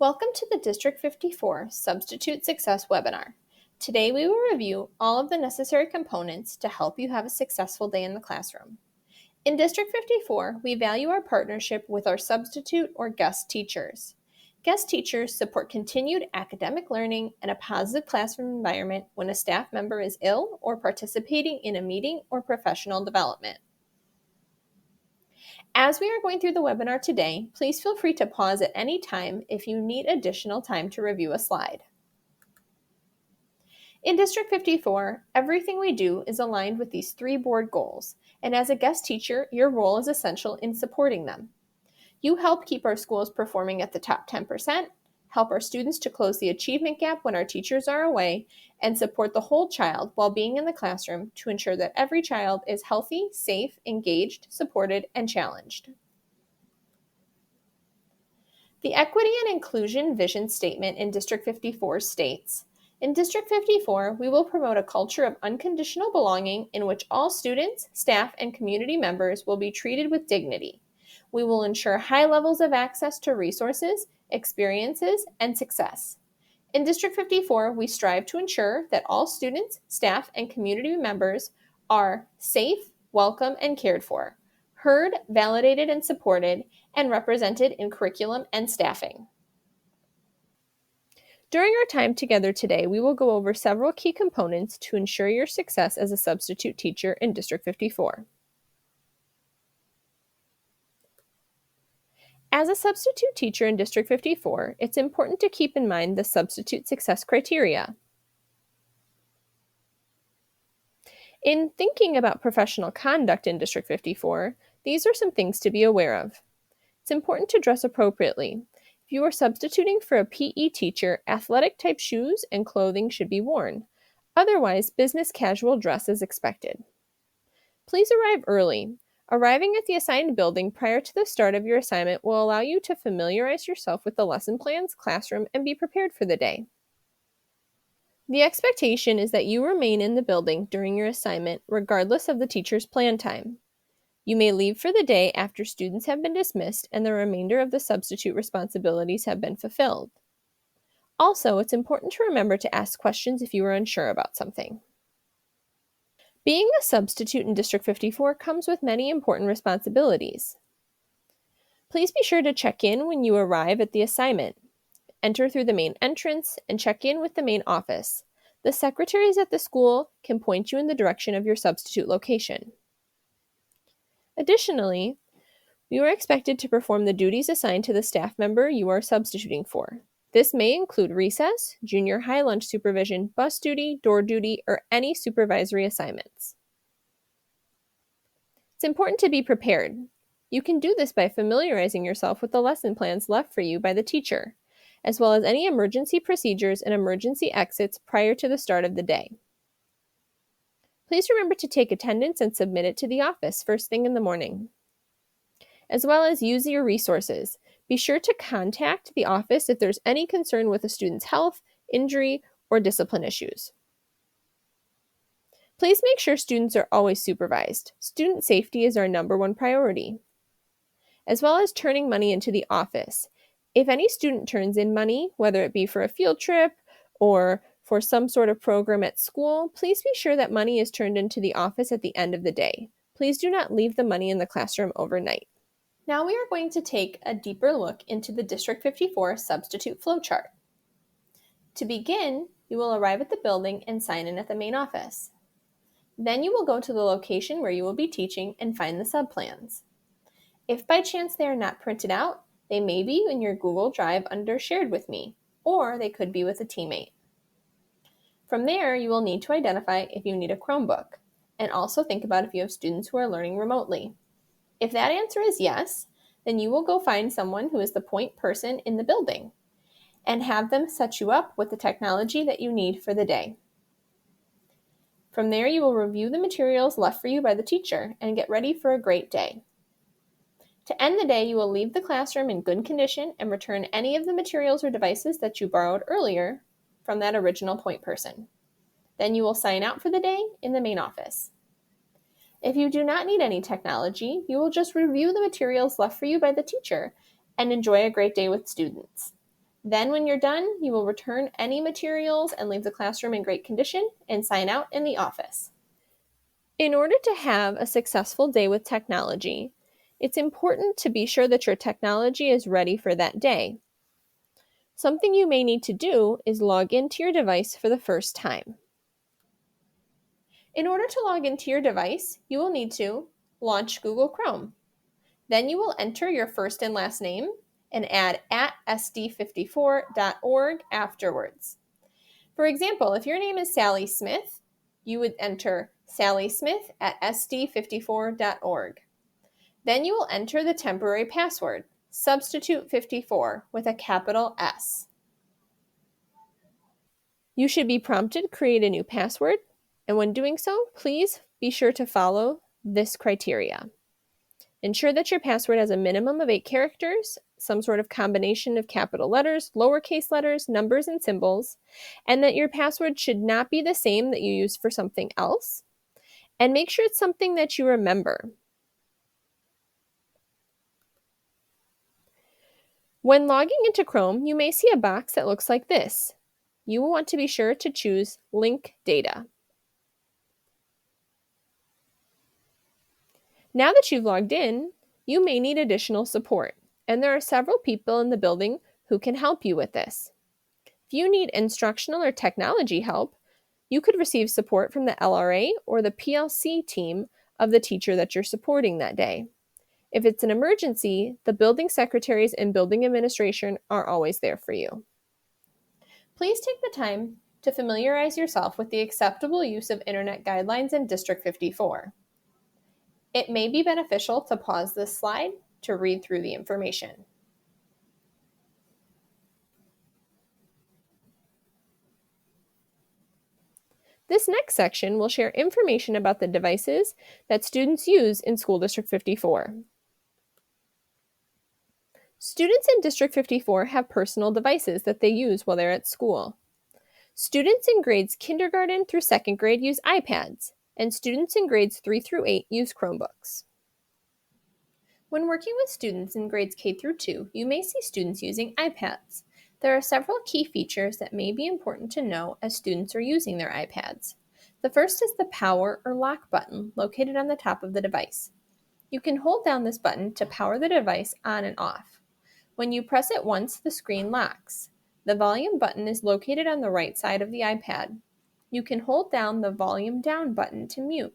Welcome to the District 54 Substitute Success webinar. Today we will review all of the necessary components to help you have a successful day in the classroom. In District 54, we value our partnership with our substitute or guest teachers. Guest teachers support continued academic learning and a positive classroom environment when a staff member is ill or participating in a meeting or professional development. As we are going through the webinar today, please feel free to pause at any time if you need additional time to review a slide. In District 54, everything we do is aligned with these three board goals, and as a guest teacher, your role is essential in supporting them. You help keep our schools performing at the top 10%, help our students to close the achievement gap when our teachers are away, and support the whole child while being in the classroom to ensure that every child is healthy, safe, engaged, supported, and challenged. The Equity and Inclusion Vision Statement in District 54 states, in District 54, we will promote a culture of unconditional belonging in which all students, staff, and community members will be treated with dignity. We will ensure high levels of access to resources, experiences, and success. In District 54, we strive to ensure that all students, staff, and community members are safe, welcome, and cared for, heard, validated, and supported, and represented in curriculum and staffing. During our time together today, we will go over several key components to ensure your success as a substitute teacher in District 54. As a substitute teacher in District 54, it's important to keep in mind the substitute success criteria. In thinking about professional conduct in District 54, these are some things to be aware of. It's important to dress appropriately. If you are substituting for a PE teacher, athletic-type shoes and clothing should be worn. Otherwise, business casual dress is expected. Please arrive early. Arriving at the assigned building prior to the start of your assignment will allow you to familiarize yourself with the lesson plans, classroom, and be prepared for the day. The expectation is that you remain in the building during your assignment regardless of the teacher's plan time. You may leave for the day after students have been dismissed and the remainder of the substitute responsibilities have been fulfilled. Also, it's important to remember to ask questions if you are unsure about something. Being a substitute in District 54 comes with many important responsibilities. Please be sure to check in when you arrive at the assignment. Enter through the main entrance and check in with the main office. The secretaries at the school can point you in the direction of your substitute location. Additionally, you are expected to perform the duties assigned to the staff member you are substituting for. This may include recess, junior high lunch supervision, bus duty, door duty, or any supervisory assignments. It's important to be prepared. You can do this by familiarizing yourself with the lesson plans left for you by the teacher, as well as any emergency procedures and emergency exits prior to the start of the day. Please remember to take attendance and submit it to the office first thing in the morning. As well as use your resources. Be sure to contact the office if there's any concern with a student's health, injury, or discipline issues. Please make sure students are always supervised. Student safety is our #1 priority. As well as turning money into the office. If any student turns in money, whether it be for a field trip or for some sort of program at school, please be sure that money is turned into the office at the end of the day. Please do not leave the money in the classroom overnight. Now we are going to take a deeper look into the District 54 substitute flowchart. To begin, you will arrive at the building and sign in at the main office. Then you will go to the location where you will be teaching and find the subplans. If by chance they are not printed out, they may be in your Google Drive under Shared with Me, or they could be with a teammate. From there, you will need to identify if you need a Chromebook, and also think about if you have students who are learning remotely. If that answer is yes, then you will go find someone who is the point person in the building and have them set you up with the technology that you need for the day. From there, you will review the materials left for you by the teacher and get ready for a great day. To end the day, you will leave the classroom in good condition and return any of the materials or devices that you borrowed earlier from that original point person. Then you will sign out for the day in the main office. If you do not need any technology, you will just review the materials left for you by the teacher and enjoy a great day with students. Then when you're done, you will return any materials and leave the classroom in great condition and sign out in the office. In order to have a successful day with technology, it's important to be sure that your technology is ready for that day. Something you may need to do is log into your device for the first time. In order to log into your device, you will need to launch Google Chrome. Then you will enter your first and last name and add @sd54.org afterwards. For example, if your name is Sally Smith, you would enter sallysmith@sd54.org. Then you will enter the temporary password, substitute54 with a capital S. You should be prompted to create a new password, and when doing so, please be sure to follow this criteria. Ensure that your password has a minimum of 8 characters, some sort of combination of capital letters, lowercase letters, numbers, and symbols, and that your password should not be the same that you use for something else. And make sure it's something that you remember. When logging into Chrome, you may see a box that looks like this. You will want to be sure to choose Link Data. Now that you've logged in, you may need additional support, and there are several people in the building who can help you with this. If you need instructional or technology help, you could receive support from the LRA or the PLC team of the teacher that you're supporting that day. If it's an emergency, the building secretaries and building administration are always there for you. Please take the time to familiarize yourself with the acceptable use of Internet guidelines in District 54. It may be beneficial to pause this slide to read through the information. This next section will share information about the devices that students use in School District 54. Students in District 54 have personal devices that they use while they're at school. Students in grades kindergarten through second grade use iPads, and students in grades 3 through 8 use Chromebooks. When working with students in grades K through 2, you may see students using iPads. There are several key features that may be important to know as students are using their iPads. The first is the power or lock button located on the top of the device. You can hold down this button to power the device on and off. When you press it once, the screen locks. The volume button is located on the right side of the iPad. You can hold down the volume down button to mute.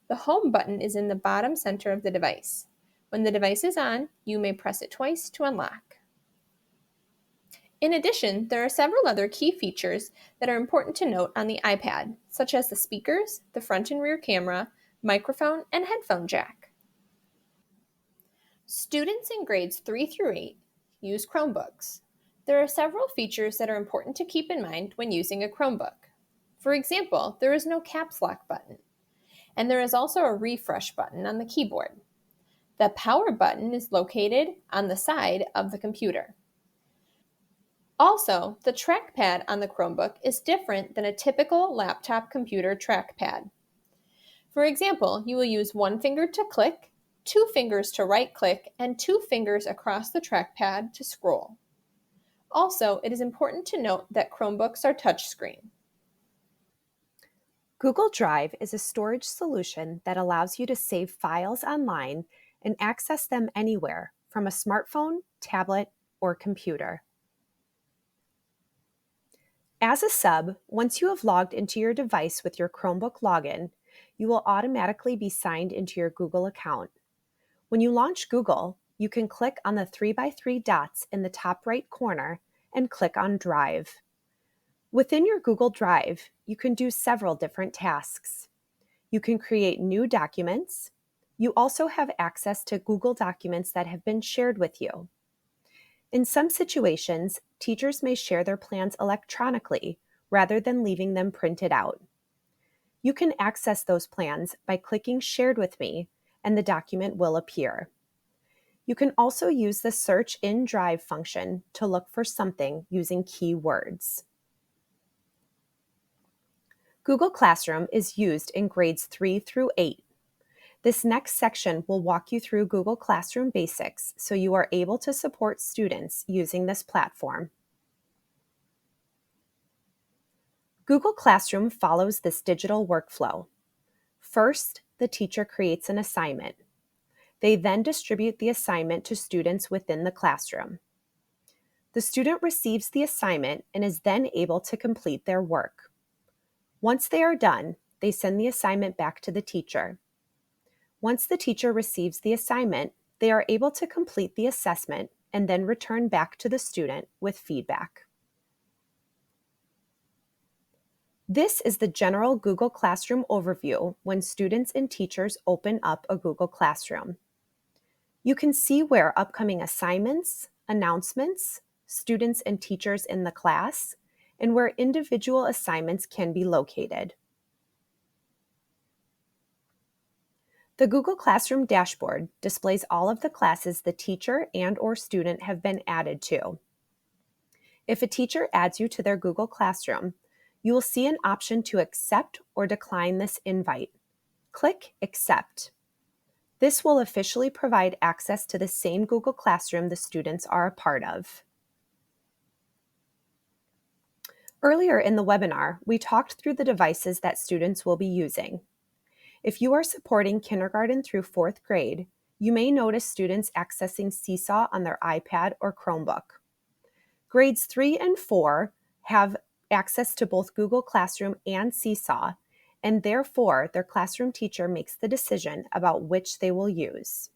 The home button is in the bottom center of the device. When the device is on, you may press it twice to unlock. In addition, there are several other key features that are important to note on the iPad, such as the speakers, the front and rear camera, microphone, and headphone jack. Students in grades 3 through 8 use Chromebooks. There are several features that are important to keep in mind when using a Chromebook. For example, there is no caps lock button, and there is also a refresh button on the keyboard. The power button is located on the side of the computer. Also, the trackpad on the Chromebook is different than a typical laptop computer trackpad. For example, you will use one finger to click, 2 fingers to right-click, and 2 fingers across the trackpad to scroll. Also, it is important to note that Chromebooks are touchscreen. Google Drive is a storage solution that allows you to save files online and access them anywhere from a smartphone, tablet, or computer. As a sub, once you have logged into your device with your Chromebook login, you will automatically be signed into your Google account. When you launch Google, you can click on the 3x3 dots in the top right corner and click on Drive. Within your Google Drive, you can do several different tasks. You can create new documents. You also have access to Google documents that have been shared with you. In some situations, teachers may share their plans electronically rather than leaving them printed out. You can access those plans by clicking Shared with Me, and the document will appear. You can also use the Search in Drive function to look for something using keywords. Google Classroom is used in grades 3 through 8. This next section will walk you through Google Classroom basics so you are able to support students using this platform. Google Classroom follows this digital workflow. First, the teacher creates an assignment. They then distribute the assignment to students within the classroom. The student receives the assignment and is then able to complete their work. Once they are done, they send the assignment back to the teacher. Once the teacher receives the assignment, they are able to complete the assessment and then return back to the student with feedback. This is the general Google Classroom overview when students and teachers open up a Google Classroom. You can see where upcoming assignments, announcements, students and teachers in the class, and where individual assignments can be located. The Google Classroom dashboard displays all of the classes the teacher and/or student have been added to. If a teacher adds you to their Google Classroom, you will see an option to accept or decline this invite. Click Accept. This will officially provide access to the same Google Classroom the students are a part of. Earlier in the webinar, we talked through the devices that students will be using. If you are supporting kindergarten through 4th grade, you may notice students accessing Seesaw on their iPad or Chromebook. Grades 3 and 4 have access to both Google Classroom and Seesaw, and therefore their classroom teacher makes the decision about which they will use.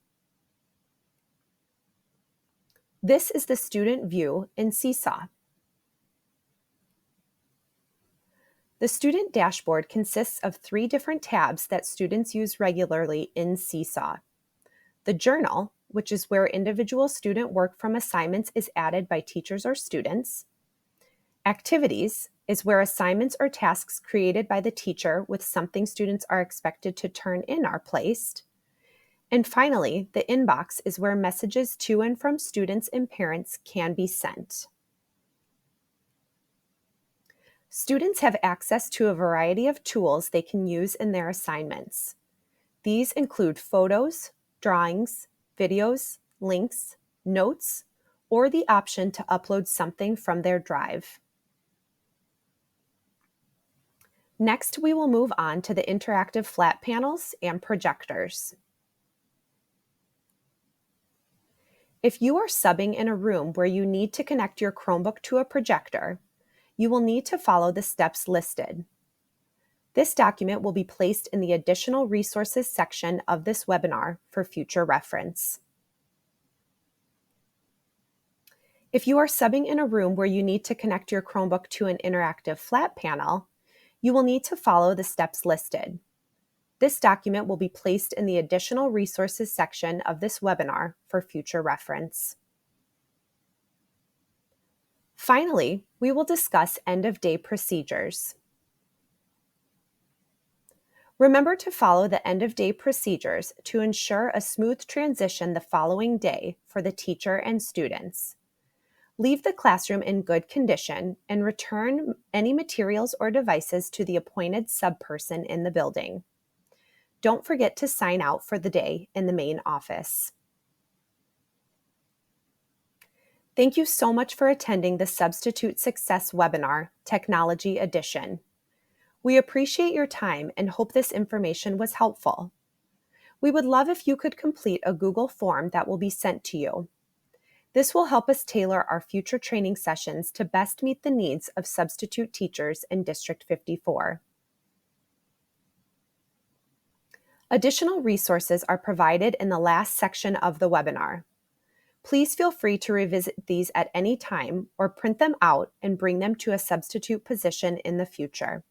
This is the student view in Seesaw. The student dashboard consists of 3 different tabs that students use regularly in Seesaw. The journal, which is where individual student work from assignments is added by teachers or students. Activities is where assignments or tasks created by the teacher with something students are expected to turn in are placed. And finally, the inbox is where messages to and from students and parents can be sent. Students have access to a variety of tools they can use in their assignments. These include photos, drawings, videos, links, notes, or the option to upload something from their drive. Next, we will move on to the interactive flat panels and projectors. If you are subbing in a room where you need to connect your Chromebook to a projector, you will need to follow the steps listed. This document will be placed in the Additional Resources section of this webinar for future reference. If you are subbing in a room where you need to connect your Chromebook to an interactive flat panel, you will need to follow the steps listed. This document will be placed in the Additional Resources section of this webinar for future reference. Finally, we will discuss end-of-day procedures. Remember to follow the end-of-day procedures to ensure a smooth transition the following day for the teacher and students. Leave the classroom in good condition and return any materials or devices to the appointed subperson in the building. Don't forget to sign out for the day in the main office. Thank you so much for attending the Substitute Success webinar, Technology Edition. We appreciate your time and hope this information was helpful. We would love if you could complete a Google form that will be sent to you. This will help us tailor our future training sessions to best meet the needs of substitute teachers in District 54. Additional resources are provided in the last section of the webinar. Please feel free to revisit these at any time or print them out and bring them to a substitute position in the future.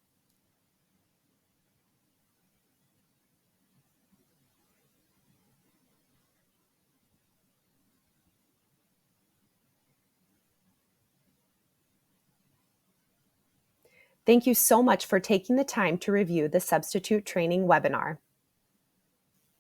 Thank you so much for taking the time to review the substitute training webinar.